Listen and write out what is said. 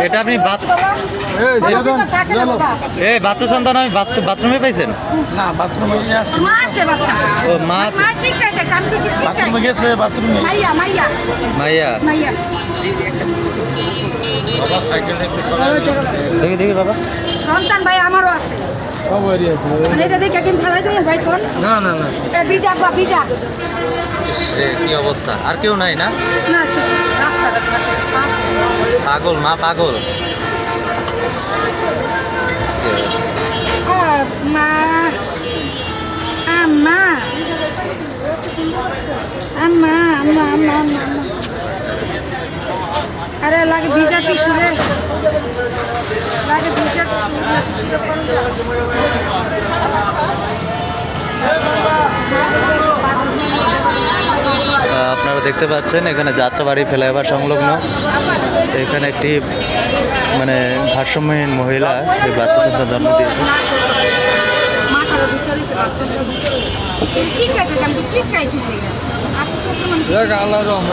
এটা আপনি বাচ্চা সন্তান আমি বাথরুমে পাইছেন? না, বাথরুমে আছে। ও মা আছে, বাথরুমে গেছে, বাথরুমে। মাইয়া। দেখি দেখি বাবা। সন্তান ভাই আমারও আছে। সবারই আছে। মানে এটা দেখে কি ফেলাই দেবো ভাই কোন? না না না, বিজা বা বিজা কি অবস্থা? আর কেউ নাই না? না রাস্তাটা পাগল মা, পাগল। মা আম্মা আম্মা আম্মা আম্মা আম্মা আরে লাগে ভিজা টিস্যু রে, লাগে ভিজা টিস্যু। আপনারা দেখতে পাচ্ছেন এখানে যাত্রাবাড়ি ফ্লাইওভার সংলগ্ন এখানে একটি মানে ভারসাম্যহীন মহিলা এই বাচ্চা সন্তান জন্ম দিয়েছে। মাথার ভিতরে চিটকাইতে আমি চিটকাই কি আল্লাহর রহমত।